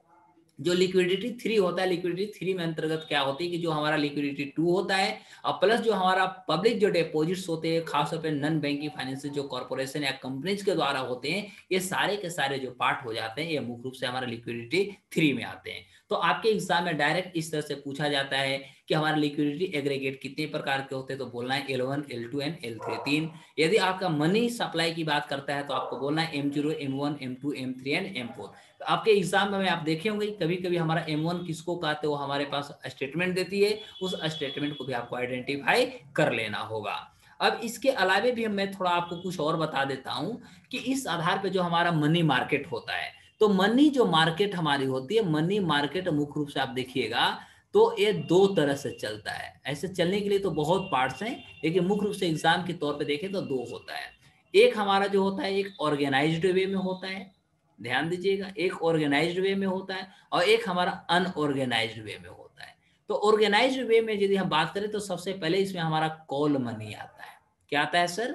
जो लिक्विडिटी 3 होता है, लिक्विडिटी 3 में अंतर्गत क्या होती है कि जो हमारा लिक्विडिटी 2 होता है और प्लस जो हमारा पब्लिक जो डिपॉजिट्स होते हैं, खासतौर पे नॉन बैंकिंग फाइनेंशियल जो कॉर्पोरेशन या कंपनीज के द्वारा होते हैं, ये सारे के सारे जो पार्ट हो जाते हैं ये मुख्य रूप से हमारा लिक्विडिटी 3 में आते हैं। तो आपके एग्जाम में डायरेक्ट इस तरह से पूछा जाता है कि हमारा लिक्विडिटी एग्रीगेट कितने प्रकार के होते हैं, तो बोलना है L1, L2 एंड L3 3। यदि आपका मनी सप्लाई की बात करता है तो आपको बोलना है M0, M1, M2, M3 and M4। तो आपके एग्जाम में आप देखे होंगे कभी कभी हमारा M1 किसको कहते हैं, वो हमारे पास स्टेटमेंट देती है, उस स्टेटमेंट को भी आपको आइडेंटिफाई कर लेना होगा। अब इसके अलावे भी मैं थोड़ा आपको कुछ और बता देता हूं कि इस आधार पे जो हमारा मनी मार्केट होता है, तो मनी जो मार्केट हमारी होती है, मनी मार्केट मुख्य रूप से आप देखिएगा तो ये दो तरह से चलता है। ऐसे चलने के लिए तो बहुत पार्ट्स हैं, लेकिन मुख्य रूप से एग्जाम के तौर पे देखें तो दो होता है। एक हमारा जो होता है एक ऑर्गेनाइज्ड वे में होता है, ध्यान दीजिएगा, एक ऑर्गेनाइज्ड वे में होता है और एक हमारा अनऑर्गेनाइज्ड वे में होता है। तो ऑर्गेनाइज्ड वे में यदि हम बात करें तो सबसे पहले इसमें हमारा कॉल मनी आता है। क्या आता है सर?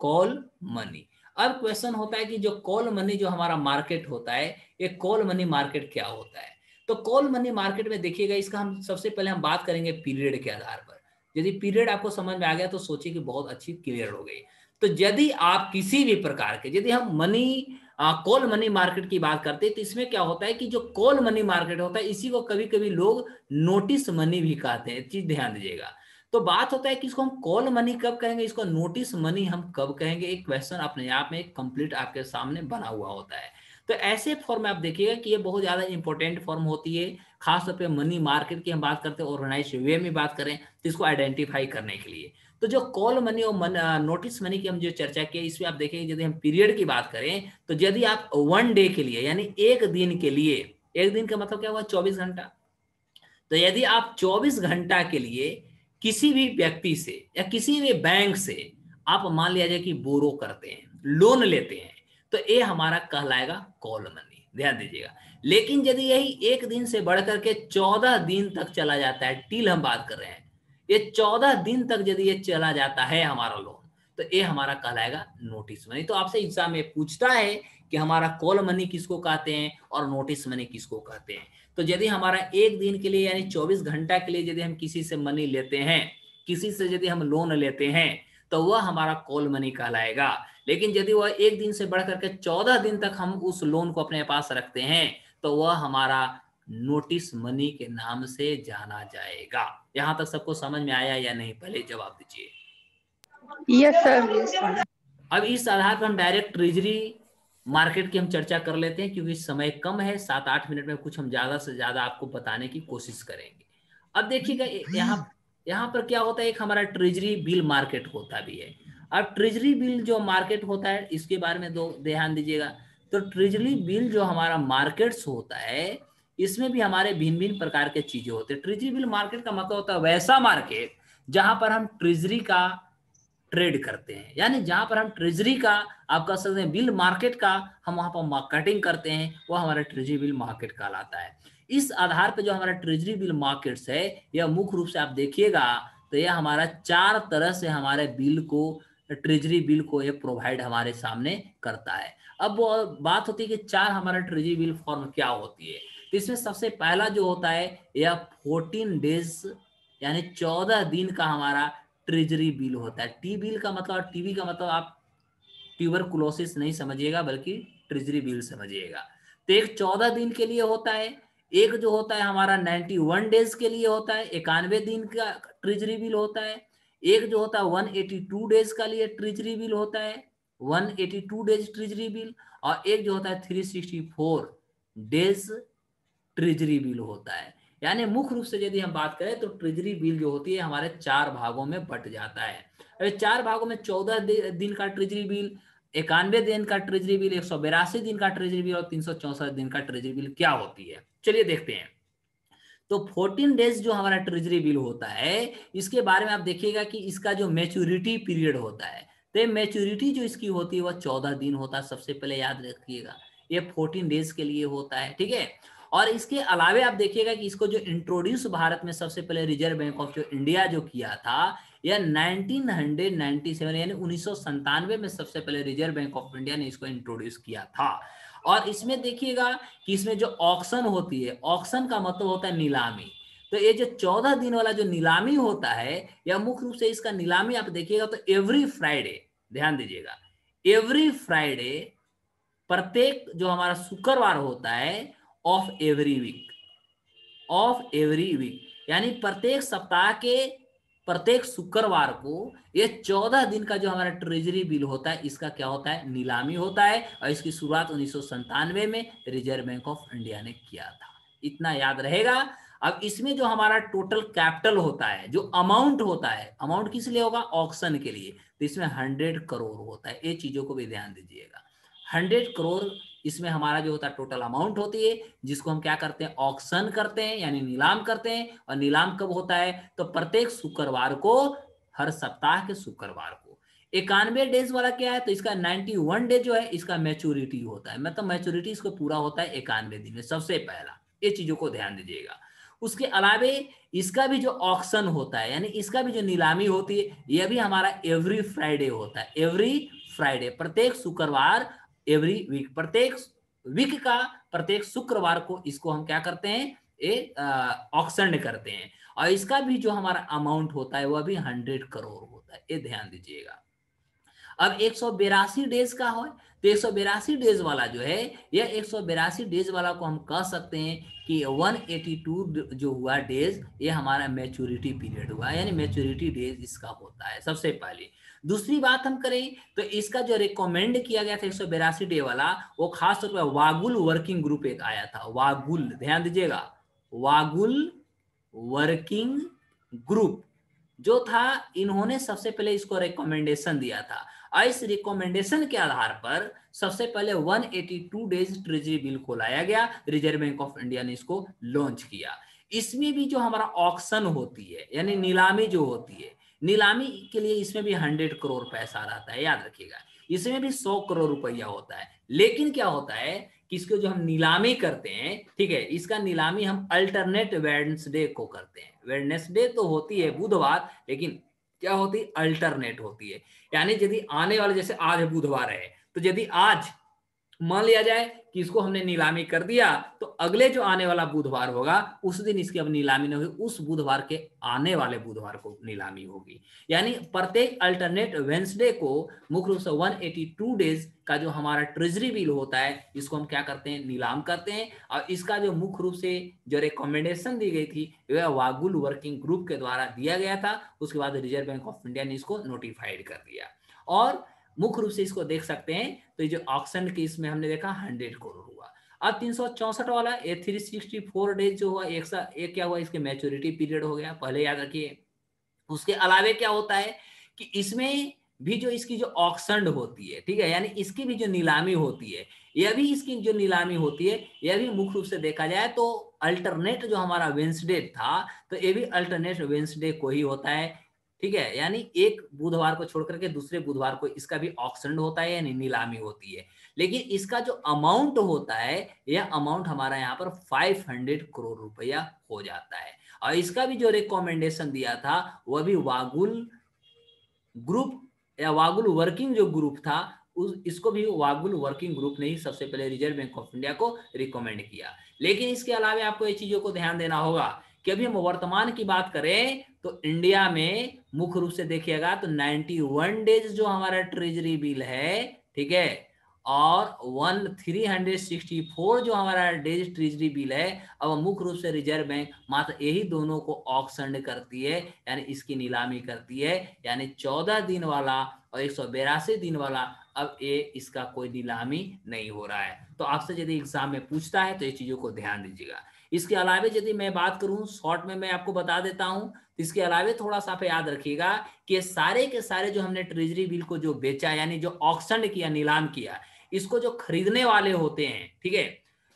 Call money. अब क्वेश्चन होता है कि जो कॉल मनी जो हमारा मार्केट होता है, ये कॉल मनी मार्केट क्या होता है? तो कॉल मनी मार्केट में देखिएगा, इसका हम सबसे पहले हम बात करेंगे पीरियड के आधार पर। यदि पीरियड आपको समझ में आ गया तो सोचिए कि बहुत अच्छी क्लियर हो गई। तो यदि आप किसी भी प्रकार के, यदि हम मनी कॉल मनी मार्केट की बात करते हैं तो इसमें क्या होता है कि जो कॉल मनी मार्केट होता है इसी को कभी कभी लोग नोटिस मनी भी कहते हैं, चीज ध्यान दीजिएगा। तो बात होता है कि इसको हम कॉल मनी कब कहेंगे, इसको नोटिस मनी हम कब कहेंगे, एक क्वेश्चन अपने आप में एक कंप्लीट आपके सामने बना हुआ होता है। तो ऐसे फॉर्म में आप देखिएगा कि ये बहुत ज्यादा इंपॉर्टेंट फॉर्म होती है, खासतौर पे मनी मार्केट की हम बात करते हैं, ऑर्गेनाइज वे में बात करें तो इसको आइडेंटिफाई करने के लिए। तो जो कॉल मनी और नोटिस मनी की हम जो चर्चा की, इसमें आप देखेंगे यदि हम पीरियड की बात करें तो यदि आप 1 डे के लिए यानी एक दिन के लिए, एक दिन का मतलब क्या हुआ 24 घंटा, तो यदि आप 24 घंटा के लिए किसी भी व्यक्ति से या किसी भी बैंक से आप मान लिया जाए कि बोरो करते हैं, लोन लेते हैं, तो ये हमारा कहलाएगा कॉल मनी, ध्यान दीजिएगा। लेकिन यदि यही एक दिन से बढ़कर के 14 दिन तक चला जाता है, टील हम बात कर रहे हैं, ये 14 दिन तक यदि ये चला जाता है हमारा लोन, तो ये हमारा कहलाएगा नोटिस मनी। तो आपसे एग्जाम में पूछता है कि हमारा कॉल मनी किसको कहते हैं और नोटिस मनी किसको कहते हैं। तो यदि हमारा एक दिन के लिए यानी 24 घंटा के लिए यदि हम किसी से मनी लेते हैं, किसी से यदि हम लोन लेते हैं, तो वह हमारा कॉल मनी कहलाएगा। लेकिन यदि वह एक दिन से बढ़कर के 14 दिन तक हम उस लोन को अपने पास रखते हैं, तो वह हमारा नोटिस मनी के नाम से जाना जाएगा। यहां तक सबको समझ में आया या नहीं, पहले जवाब दीजिए। Yes sir. अब इस आधार पर हम डायरेक्ट ट्रेजरी मार्केट की हम चर्चा कर लेते हैं, क्योंकि समय कम है, 7-8 मिनट में कुछ हम ज्यादा से ज्यादा आपको बताने की कोशिश करेंगे। अब देखिएगा यहाँ पर क्या होता है, एक हमारा ट्रेजरी बिल मार्केट होता भी है। अब ट्रेजरी बिल जो मार्केट होता है इसके बारे में दो ध्यान दीजिएगा। तो ट्रेजरी बिल जो हमारा मार्केट्स होता है, इसमें भी हमारे भिन्न भिन्न प्रकार के चीजें होते हैं। ट्रेजरी बिल मार्केट का मतलब होता है वैसा मार्केट जहां पर हम ट्रेजरी का ट्रेड करते हैं, यानी जहां पर हम ट्रेजरी का, आप कह सकते हैं बिल मार्केट का हम वहां पर मार्केटिंग करते हैं, वो हमारा ट्रेजरी बिल मार्केट कहलाता है। इस आधार पर जो हमारा ट्रेजरी बिल मार्केट्स है, यह मुख्य रूप से आप देखिएगा तो यह हमारा 4 तरह से हमारे बिल को, ट्रेजरी बिल को ये प्रोवाइड हमारे सामने करता है। अब वो बात होती है कि 4 हमारा ट्रेजरी बिल फॉर्म क्या होती है। तो इसमें सबसे पहला जो होता है यह 14 डेज यानी 14 दिन का हमारा ट्रेजरी बिल होता है। टी बिल का मतलब, टीबी का मतलब आप ट्यूबरकुलोसिस नहीं समझिएगा बल्कि ट्रेजरी बिल समझिएगा। तो एक 14 दिन के लिए होता है, एक जो होता है हमारा 91 डेज के लिए होता है, 91 दिन का ट्रेजरी बिल होता है। एक जो होता है 182 डेज का लिए ट्रेजरी बिल होता है, 182 डेज ट्रेजरी बिल। और एक जो होता है 364 डेज ट्रेजरी बिल होता है। यानी मुख्य रूप से यदि हम बात करें तो ट्रेजरी बिल जो होती है हमारे 4 भागों में बट जाता है। अभी 4 भागों में 14 दिन का ट्रेजरी बिल, 91 दिन का ट्रेजरी बिल, 182 दिन का ट्रेजरी बिल और 364 दिन का ट्रेजरी बिल क्या होती है, चलिए देखते हैं। तो 14 डेज जो हमारा ट्रेजरी बिल होता है, इसके बारे में आप देखिएगा कि इसका जो मैच्योरिटी पीरियड होता है, तो मैच्योरिटी जो इसकी होती है वह 14 दिन होता है। सबसे पहले याद रखिएगा ये 14 डेज के लिए होता है, ठीक है। और इसके अलावे आप देखिएगा कि इसको जो इंट्रोड्यूस भारत में सबसे पहले रिजर्व बैंक ऑफ इंडिया जो किया था, यह 1997 यानी 1997 में सबसे पहले रिजर्व बैंक ऑफ इंडिया ने इसको इंट्रोड्यूस किया था। और इसमें देखिएगा कि इसमें जो ऑक्शन होती है, ऑक्शन का मतलब होता है नीलामी। तो ये जो 14 दिन वाला जो नीलामी होता है, या मुख्य रूप से इसका नीलामी आप देखिएगा तो एवरी फ्राइडे, ध्यान दीजिएगा, एवरी फ्राइडे, प्रत्येक जो हमारा शुक्रवार होता है off every week, off every week, यानी प्रत्येक सप्ताह के प्रत्येक शुक्रवार को ये 14 दिन का जो हमारा ट्रेजरी बिल होता है, इसका क्या होता है, नीलामी होता है। और इसकी शुरुआत 1997 में रिजर्व बैंक ऑफ इंडिया ने किया था, इतना याद रहेगा। अब इसमें जो हमारा टोटल कैपिटल होता है, जो अमाउंट होता है, अमाउंट किस लिए होगा, ऑक्शन के लिए, तो इसमें 100 करोड़ होता है। ये चीजों को भी ध्यान दीजिएगा, 100 करोड़ इसमें हमारा जो होता है टोटल अमाउंट होती है, जिसको हम क्या करते हैं, ऑक्शन करते हैं, यानी नीलाम करते हैं। और नीलाम कब होता है, तो प्रत्येक शुक्रवार को, हर सप्ताह के शुक्रवार को। 91 डेज वाला क्या है, तो इसका 91 डे जो है इसका मैच्योरिटी होता है, मतलब मैच्योरिटी इसको पूरा होता है 91 दिन में, सबसे पहला। ये चीजों को ध्यान दीजिएगा। उसके अलावे इसका भी जो ऑक्शन होता है, यानी इसका भी जो नीलामी होती है, यह भी हमारा एवरी फ्राइडे होता है, एवरी फ्राइडे, प्रत्येक शुक्रवार, एवरी वीक, प्रत्येक वीक का प्रत्येक शुक्रवार को इसको हम क्या करते हैं, ऑक्शन करते हैं। और इसका भी जो हमारा अमाउंट होता है वह भी 100 करोड़ होता है, ये ध्यान दीजिएगा। अब 182 डेज का हो, तो 182 डेज वाला जो है, यह 182 डेज वाला को हम कह सकते हैं कि 182 जो हुआ डेज, ये हमारा मैच्योरिटी पीरियड हुआ, यानी मैच्योरिटी डेज इसका होता है, सबसे पहले। दूसरी बात हम करें तो इसका जो रिकमेंड किया गया था 182 डे वाला, वो खास तौर पर वागुल वर्किंग ग्रुप एक आया था, वागुल, ध्यान दीजिएगा, वागुल वर्किंग ग्रुप जो था, इन्होंने सबसे पहले इसको रिकमेंडेशन दिया था। और इस रिकमेंडेशन के आधार पर सबसे पहले 182 डेज ट्रेजरी बिल को लाया गया, रिजर्व बैंक ऑफ इंडिया ने इसको लॉन्च किया। इसमें भी जो हमारा ऑक्शन होती है, यानी नीलामी जो होती है, नीलामी के लिए इसमें भी 100 करोड़ पैसा रहता है, याद रखिएगा। इसमें भी 100 करोड़ रुपया होता है। लेकिन क्या होता है कि इसको जो हम नीलामी करते हैं, ठीक है, इसका नीलामी हम अल्टरनेट वेडनेसडे को करते हैं। वेडनेसडे तो होती है बुधवार, लेकिन क्या होती है, अल्टरनेट होती है। यानी यदि आने वाले, जैसे आज बुधवार है, तो यदि आज मान लिया जाए कि इसको हमने नीलामी कर दिया, तो अगले जो आने वाला बुधवार होगा उस दिन इसकी अब नीलामी नहीं होगी, उस बुधवार के आने वाले बुधवार को नीलामी होगी। यानी प्रत्येक अल्टरनेट वेंसडे को मुख्य रूप से 182 डेज का जो हमारा ट्रेजरी बिल होता है, इसको हम क्या करते हैं, नीलाम करते हैं। और इसका जो मुख्य रूप से जो रिकमेंडेशन दी गई थी वह वागुल वर्किंग ग्रुप के द्वारा दिया गया था। उसके बाद रिजर्व बैंक ऑफ इंडिया ने इसको नोटिफाइड कर दिया। और मुख्य रूप से इसको देख सकते हैं, तो ये जो ऑक्शन के इसमें हमने देखा 100 करोड़ हुआ। अब 364 वाला, ये 364 डेज जो हुआ, एक क्या हुआ, इसके मैच्योरिटी पीरियड हो गया, पहले याद रखिए। उसके अलावे क्या होता है कि इसमें भी जो इसकी जो ऑक्शन होती है, ठीक है, यानी इसकी भी जो नीलामी होती है, यह भी इसकी जो नीलामी होती है, यह भी मुख्य रूप से देखा जाए तो अल्टरनेट जो हमारा वेंसडे था, तो ये भी अल्टरनेट वेंसडे को ही होता है, ठीक है। यानी एक बुधवार को छोड़ करके दूसरे बुधवार को इसका भी ऑक्शन होता है, यानी नीलामी होती है। लेकिन इसका जो अमाउंट होता है, यह अमाउंट हमारा यहाँ पर 500 करोड़ रुपया हो जाता है। और इसका भी जो रिकमेंडेशन दिया था वह भी वागुल ग्रुप या वागुल वर्किंग जो ग्रुप था, इसको भी वागुल वर्किंग ग्रुप ने ही सबसे पहले रिजर्व बैंक ऑफ इंडिया को रिकमेंड किया। लेकिन इसके अलावा आपको ये चीजों को ध्यान देना होगा कि अभी हम वर्तमान की बात करें तो इंडिया में मुख्य रूप से देखिएगा तो 91 डेज जो हमारा ट्रेजरी बिल है, ठीक है, और 364 जो हमारा डेज ट्रेजरी बिल है, अब मुख्य रूप से रिजर्व बैंक मात्र यही दोनों को ऑक्शन करती है, यानी इसकी नीलामी करती है। यानी 14 दिन वाला और 182 दिन वाला, अब ये इसका कोई नीलामी नहीं हो रहा है। तो आपसे यदि एग्जाम में पूछता है तो ये चीजों को ध्यान दीजिएगा। इसके अलावे यदि मैं बात करूं शॉर्ट में, मैं आपको बता देता हूं, तो इसके अलावे थोड़ा सा आप याद रखिएगा कि सारे के सारे जो हमने ट्रेजरी बिल को जो बेचा, यानी जो ऑक्शन किया, नीलाम किया, इसको जो खरीदने वाले होते हैं, ठीक है,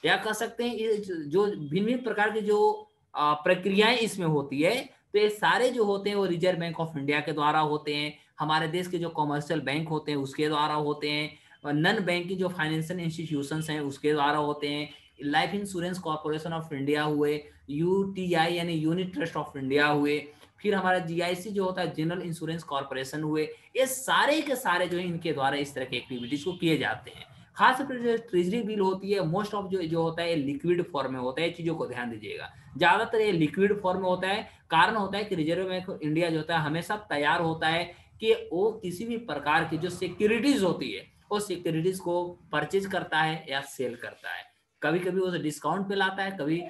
या कह सकते हैं जो भिन्न प्रकार की जो प्रक्रियाएं इसमें होती है, तो ये सारे जो होते हैं वो रिजर्व बैंक ऑफ इंडिया के द्वारा होते हैं, हमारे देश के जो कॉमर्शियल बैंक होते हैं उसके द्वारा होते हैं, नॉन बैंकिंग जो फाइनेंशियल इंस्टीट्यूशंस हैं उसके द्वारा होते हैं, life insurance corporation of India हुए, यूटीआई यानी यूनिट ट्रस्ट ऑफ इंडिया हुए, फिर हमारा जीआईसी जो होता है जनरल इंश्योरेंस कॉर्पोरेशन हुए, ये सारे के सारे जो है इनके द्वारा इस तरह की एक्टिविटीज को किए जाते हैं। खासकर जो ट्रेजरी बिल होती है मोस्ट ऑफ जो होता है लिक्विड फॉर्म में होता है, चीजों को ध्यान दीजिएगा, ज्यादातर ये लिक्विड फॉर्म में होता है। कारण होता है कि रिजर्व बैंक ऑफ इंडिया जो होता है हमेशा तैयार होता है कि वो किसी भी प्रकार की जो सिक्योरिटीज होती है वो सिक्योरिटीज को परचेज करता है या सेल करता है। कभी कभी वो डिस्काउंट पे लाता है, कभी